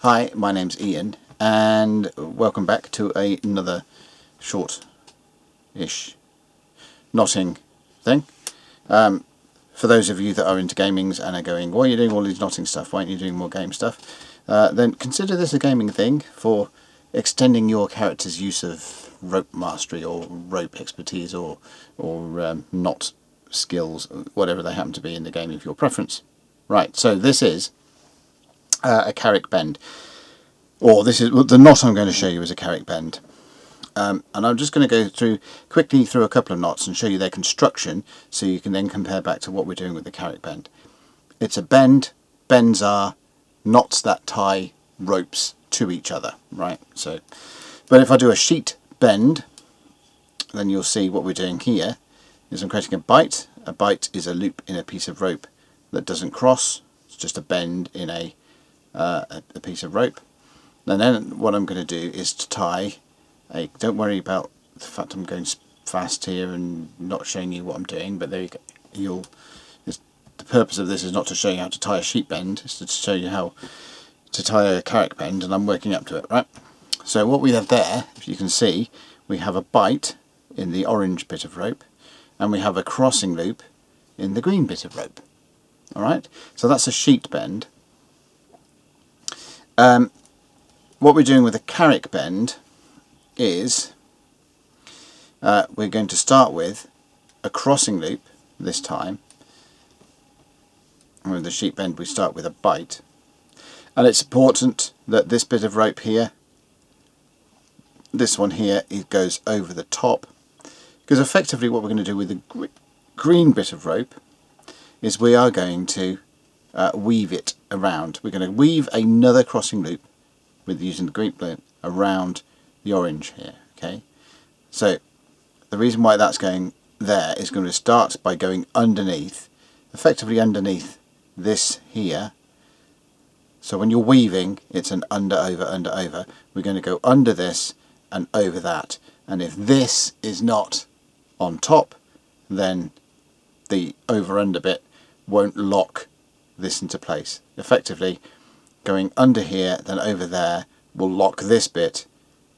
Hi, my name's Ian, and welcome back to another short-ish knotting thing. For those of you that are into gamings and are going, why are you doing all these knotting stuff? Why aren't you doing more game stuff? Then consider this a gaming thing for extending your character's use of rope mastery or rope expertise or knot skills, whatever they happen to be in the game of your preference. Right, so this is a Carrick Bend. Or this is the knot I'm going to show you is a Carrick Bend. And I'm just going to go quickly through a couple of knots and show you their construction so you can then compare back to what we're doing with the Carrick Bend. It's a bend. Bends are knots that tie ropes to each other, right? So, but if I do a sheet bend, then you'll see what we're doing here is I'm creating a bite. A bite is a loop in a piece of rope that doesn't cross. It's just a bend in a piece of rope. And then what I'm going to do is to tie a, don't worry about the fact I'm going fast here and not showing you what I'm doing, but there you go. The purpose of this is not to show you how to tie a sheet bend, it's to show you how to tie a Carrick Bend, and I'm working up to it, right? So what we have there, if you can see, we have a bite in the orange bit of rope, and we have a crossing loop in the green bit of rope. Alright, so that's a sheet bend. What we're doing with a Carrick Bend is we're going to start with a crossing loop this time, and with the sheet bend we start with a bite, and it's important that this bit of rope here, this one here, it goes over the top, because effectively what we're going to do with the green bit of rope is we are going to weave it around. We're going to weave another crossing loop with using the green loop around the orange here. Okay, so the reason why that's going there is going to start by going underneath, effectively underneath this here. So when you're weaving, it's an under over under over. We're going to go under this and over that, and if this is not on top, then the over under bit won't lock this into place. Effectively going under here then over there will lock this bit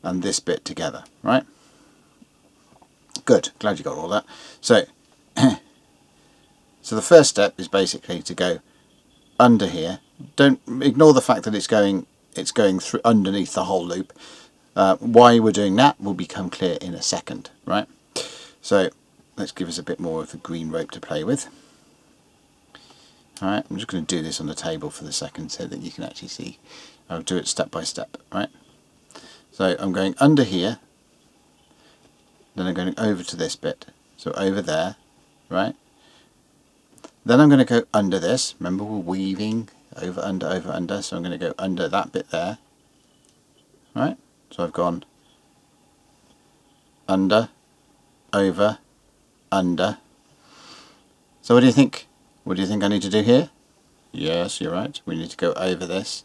and this bit together, right? Good, glad you got all that. So so the first step is basically to go under here. Don't ignore the fact that it's going through underneath the whole loop. Why we're doing that will become clear in a second, right? So let's give us a bit more of the green rope to play with. Alright, I'm just going to do this on the table for the second so that you can actually see. I'll do it step by step, right? So I'm going under here, then I'm going over to this bit, so over there, right? Then I'm going to go under this, remember we're weaving, over, under, so I'm going to go under that bit there, right? So I've gone under, over, under. So what do you think? What do you think I need to do here? Yes, you're right. We need to go over this.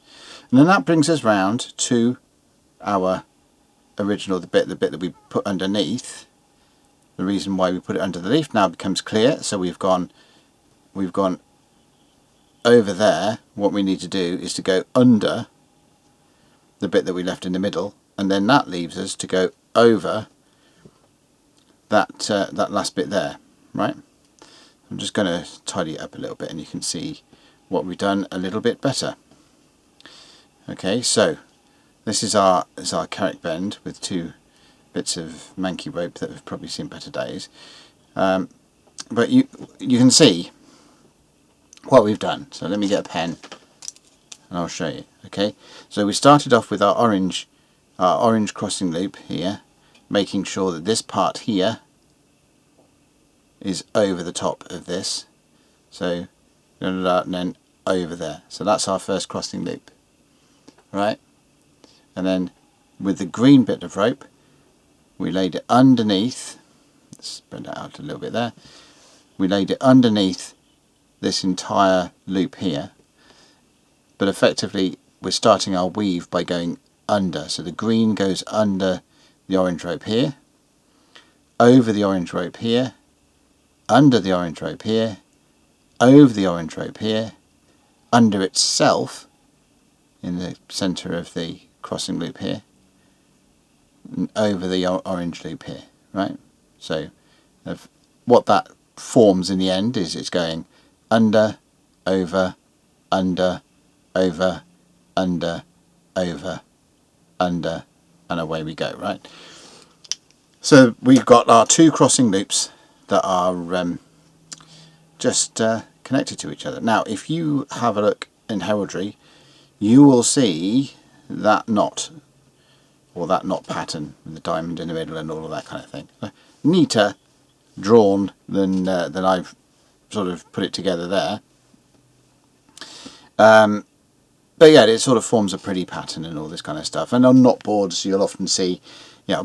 And then that brings us round to our original, the bit that we put underneath. The reason why we put it underneath now becomes clear. So we've gone over there. What we need to do is to go under the bit that we left in the middle, and then that leaves us to go over that that last bit there, right? I'm just going to tidy it up a little bit and you can see what we've done a little bit better. Okay, so this is our Carrick Bend with two bits of manky rope that have probably seen better days. But you can see what we've done. So let me get a pen and I'll show you. Okay, so we started off with our orange crossing loop here, making sure that this part here is over the top of this, so and then over there. So that's our first crossing loop, right? And then with the green bit of rope we laid it underneath, let's spread that out a little bit there, we laid it underneath this entire loop here, but effectively we're starting our weave by going under. So the green goes under the orange rope here, over the orange rope here, under the orange rope here, over the orange rope here, under itself, in the centre of the crossing loop here, and over the orange loop here, right? So what that forms in the end is it's going under, over, under, over, under, over, under, and away we go, right? So we've got our two crossing loops that are just connected to each other. Now, if you have a look in Heraldry, you will see that knot, or that knot pattern with the diamond in the middle and all of that kind of thing. Neater drawn than I've sort of put it together there. But yeah, it sort of forms a pretty pattern and all this kind of stuff. And on knot boards, you'll often see,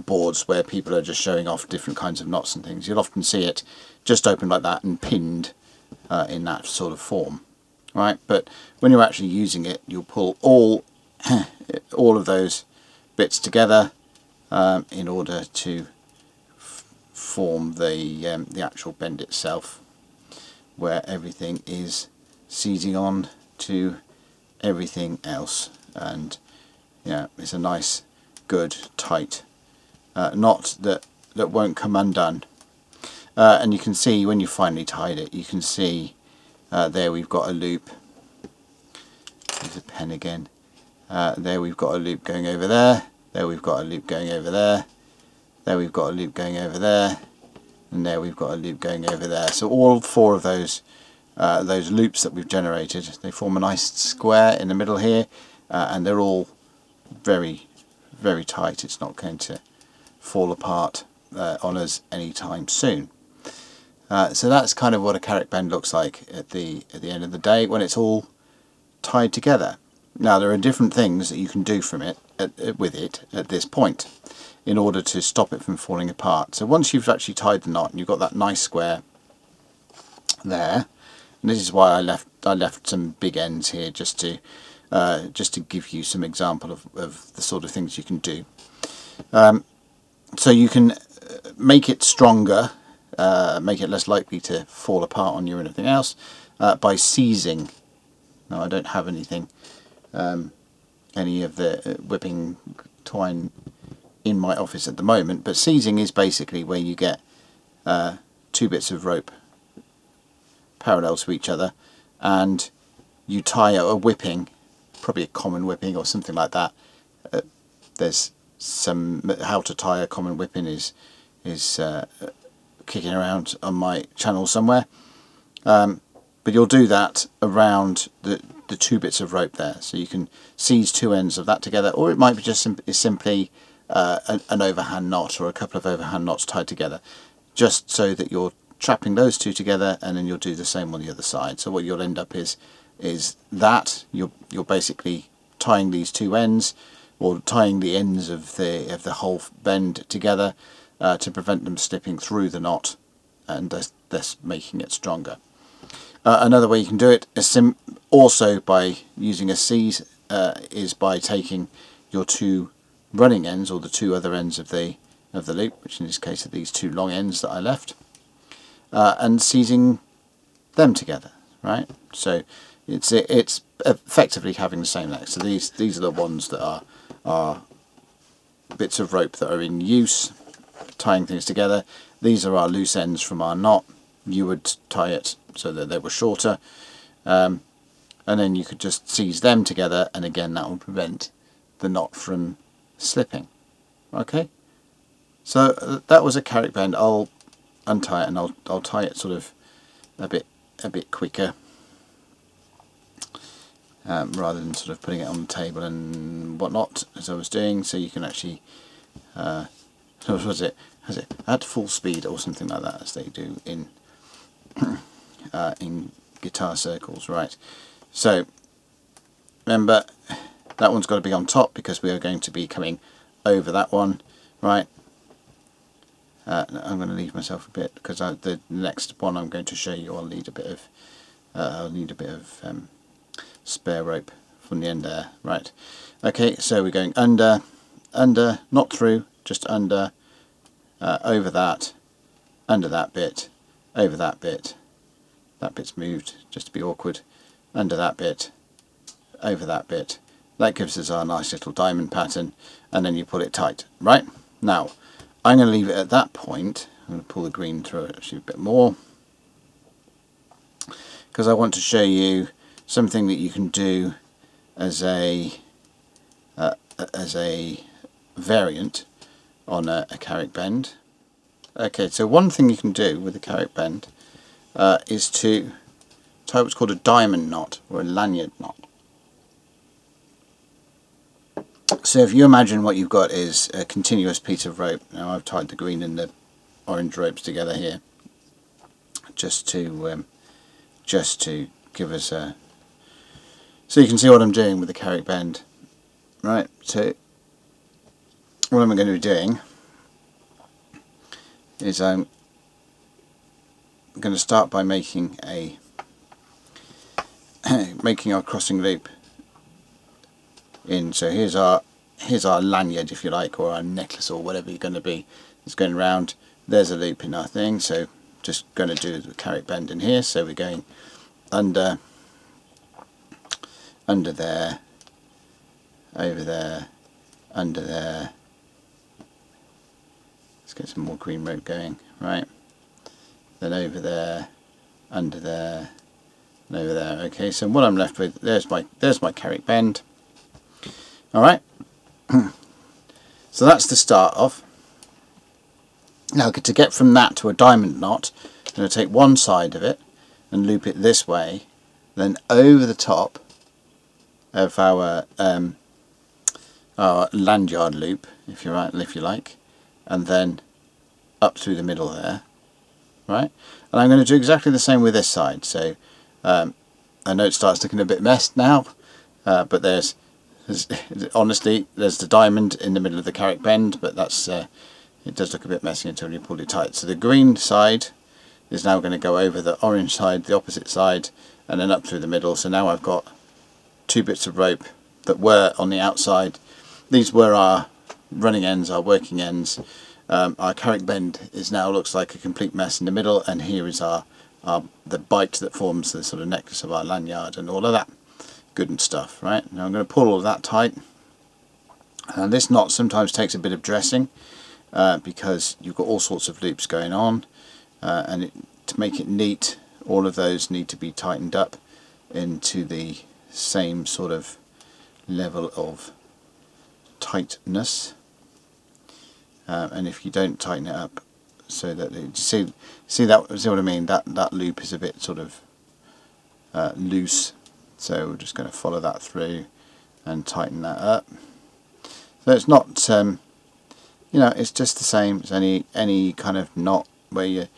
boards where people are just showing off different kinds of knots and things. You'll often see it just open like that and pinned in that sort of form, right? But when you're actually using it, you'll pull all of those bits together in order to form the actual bend itself, where everything is seizing on to everything else, and it's a nice, good, tight knot that won't come undone. And you can see when you finally tied it, you can see there we've got a loop. There's a pen again. There we've got a loop going over there. There we've got a loop going over there. There we've got a loop going over there, and there we've got a loop going over there. So all four of those loops that we've generated, they form a nice square in the middle here, and they're all very, very tight. It's not going to fall apart on us anytime soon. So that's kind of what a Carrick Bend looks like at the end of the day when it's all tied together. Now there are different things that you can do from it with it at this point in order to stop it from falling apart. So once you've actually tied the knot and you've got that nice square there, and this is why I left some big ends here just to give you some example of the sort of things you can do. So you can make it stronger, make it less likely to fall apart on you or anything else by seizing. Now I don't have anything, any of the whipping twine in my office at the moment, but seizing is basically where you get two bits of rope parallel to each other and you tie a whipping, probably a common whipping or something like that. There's some how to tie a common whipping is kicking around on my channel somewhere, but you'll do that around the two bits of rope there, so you can seize two ends of that together, or it might be just simply an overhand knot or a couple of overhand knots tied together, just so that you're trapping those two together, and then you'll do the same on the other side. So what you'll end up is that you're basically tying these two ends, or tying the ends of the whole bend together to prevent them slipping through the knot, and thus making it stronger. Another way you can do it is also by using a seize, is by taking your two running ends, or the two other ends of the loop, which in this case are these two long ends that I left, and seizing them together, right? So it's effectively having the same length. So these are the ones that are bits of rope that are in use, tying things together. These are our loose ends from our knot. You would tie it so that they were shorter, and then you could just seize them together, and again that will prevent the knot from slipping. Okay, so that was a Carrick Bend. I'll untie it and I'll tie it sort of a bit quicker, rather than sort of putting it on the table and whatnot as I was doing. So you can actually what was it? Has it at full speed or something like that, as they do in in guitar circles, right? So remember, that one's got to be on top because we are going to be coming over that one, right? I'm going to leave myself a bit because the next one I'm going to show you, I'll need a bit of spare rope from the end there, right? Okay, so we're going under, not through, just under, over that, under that bit, over that bit. That bit's moved just to be awkward. Under that bit, over that bit, That gives us our nice little diamond pattern, and then you pull it tight. Right, now I'm going to leave it at that point. I'm going to pull the green through it actually a bit more, because I want to show you something that you can do as a variant on a Carrick Bend. Okay, so one thing you can do with a Carrick Bend is to tie what's called a diamond knot or a lanyard knot. So if you imagine what you've got is a continuous piece of rope. Now I've tied the green and the orange ropes together here just to give us a, so you can see what I'm doing with the Carrick Bend. Right, so what I'm going to be doing is I'm going to start by making a making our crossing loop in. So here's our lanyard, if you like, or our necklace, or whatever you're going to be. It's going round. There's a loop in our thing. So just going to do the Carrick Bend in here. So we're going under there, over there, under there. Let's get some more green rope going. Right, then over there, under there, and over there. Okay, so what I'm left with, there's my Carrick Bend. All right. So that's the start of. Now to get from that to a diamond knot, I'm going to take one side of it and loop it this way, then over the top of our lanyard loop, if you like, and then up through the middle there, right? And I'm going to do exactly the same with this side. So I know it starts looking a bit messed now, but there's honestly there's the diamond in the middle of the Carrick Bend, but that's it does look a bit messy until you pull it tight. So the green side is now going to go over the orange side, the opposite side, and then up through the middle. So now I've got two bits of rope that were on the outside. These were our running ends, our working ends. Our Carrick Bend now looks like a complete mess in the middle, and here is the bite that forms the sort of necklace of our lanyard and all of that good and stuff. Right, now I'm going to pull all of that tight, and this knot sometimes takes a bit of dressing because you've got all sorts of loops going on, and to make it neat, all of those need to be tightened up into the same sort of level of tightness. And if you don't tighten it up so that see what I mean, that loop is a bit sort of loose, so we're just going to follow that through and tighten that up. So it's not it's just the same as any kind of knot where you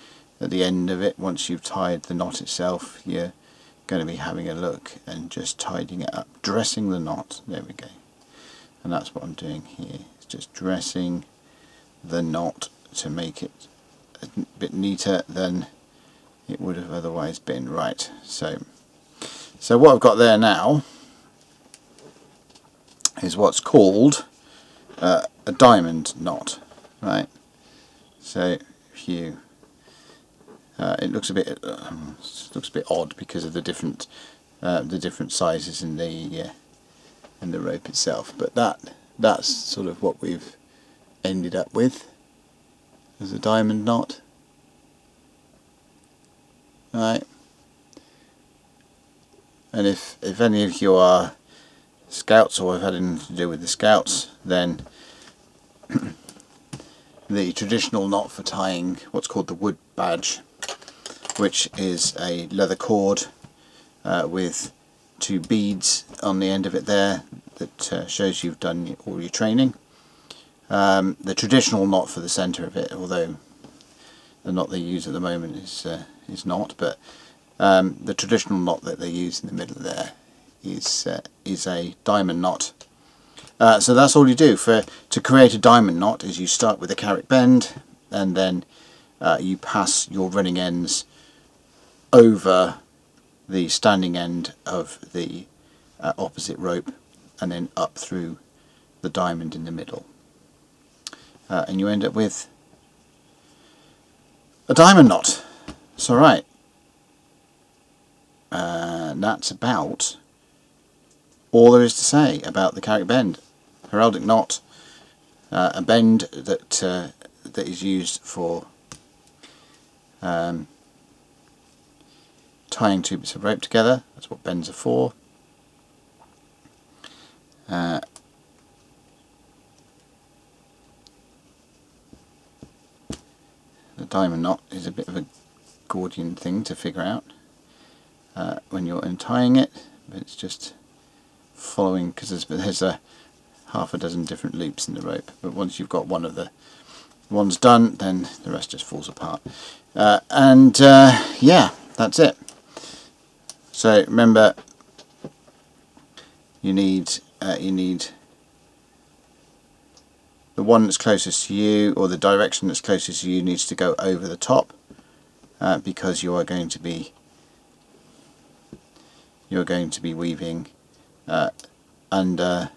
at the end of it, once you've tied the knot itself, you're going to be having a look and just tidying it up, dressing the knot. There we go. And that's what I'm doing here. It's just dressing the knot to make it a bit neater than it would have otherwise been. Right, so what I've got there now is what's called a diamond knot. Right, so if you it looks a bit odd because of the different sizes in the rope itself, but that's sort of what we've ended up with as a diamond knot. Right, and if any of you are scouts or have had anything to do with the scouts, then the traditional knot for tying what's called the wood badge, which is a leather cord with two beads on the end of it there that shows you've done all your training. The traditional knot for the centre of it, although the knot they use at the moment is not, but the traditional knot that they use in the middle there is a diamond knot. So that's all you do to create a diamond knot. Is you start with a Carrick Bend, and then you pass your running ends over the standing end of the opposite rope, and then up through the diamond in the middle, and you end up with a diamond knot. So right, that's about all there is to say about the Carrick Bend. Heraldic knot, a bend that is used for tying two bits of rope together. That's what bends are for. The diamond knot is a bit of a Gordian thing to figure out when you're untying it, but it's just following, because there's a half a dozen different loops in the rope, but once you've got one of the ones done, then the rest just falls apart. Yeah, that's it. So remember, you need the one that's closest to you, or the direction that's closest to you, needs to go over the top, because you are going to be weaving under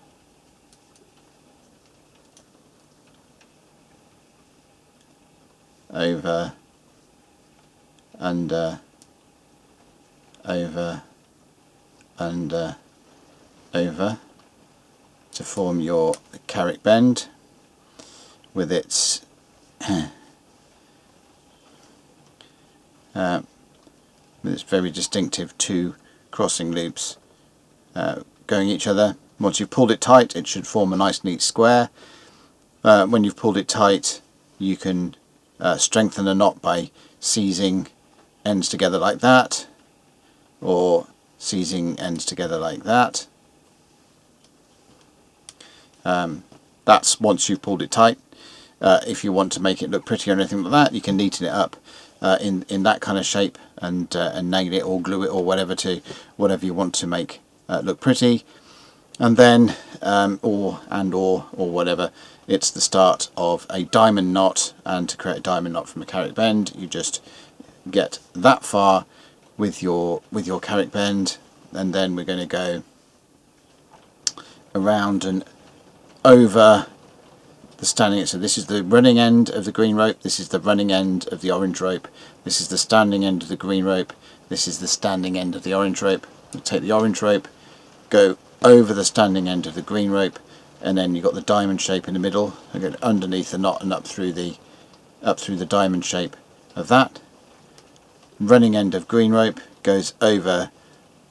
over under over under over to form your Carrick Bend with its very distinctive two crossing loops going each other. Once you've pulled it tight, it should form a nice neat square. When you've pulled it tight, you can strengthen a knot by seizing ends together like that, or seizing ends together like that. That's once you've pulled it tight. If you want to make it look pretty or anything like that, you can neaten it up in that kind of shape and nail it or glue it or whatever whatever you want to make look pretty. And then or whatever, it's the start of a diamond knot. And to create a diamond knot from a Carrick Bend, you just get that far with your Carrick Bend, and then we're going to go around and over the standing. So this is the running end of the green rope, this is the running end of the orange rope, this is the standing end of the green rope, this is the standing end of the orange rope. You take the orange rope, go over the standing end of the green rope, and then you've got the diamond shape in the middle, and go underneath the knot and up through the diamond shape of that. Running end of green rope goes over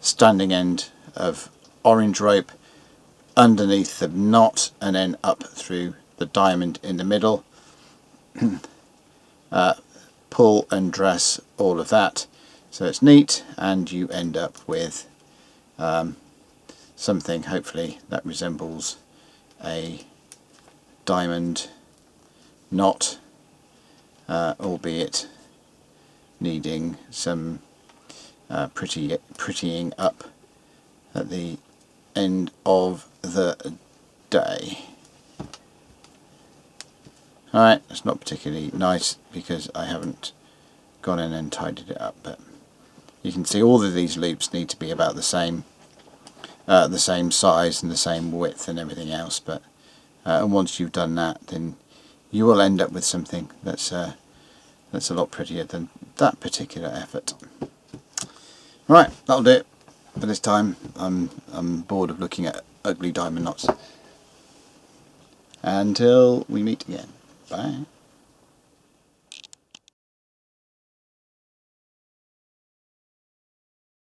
standing end of orange rope, underneath the knot, and then up through the diamond in the middle. Pull and dress all of that so it's neat, and you end up with something hopefully that resembles a diamond knot, albeit needing some prettying up at the end of the day. Alright, that's not particularly nice because I haven't gone in and tidied it up, but you can see all of these loops need to be about the same size and the same width and everything else. But and once you've done that, then you will end up with something that's a lot prettier than that particular effort. Right, that'll do it for this time. I'm bored of looking at ugly diamond knots. Until we meet again. Bye.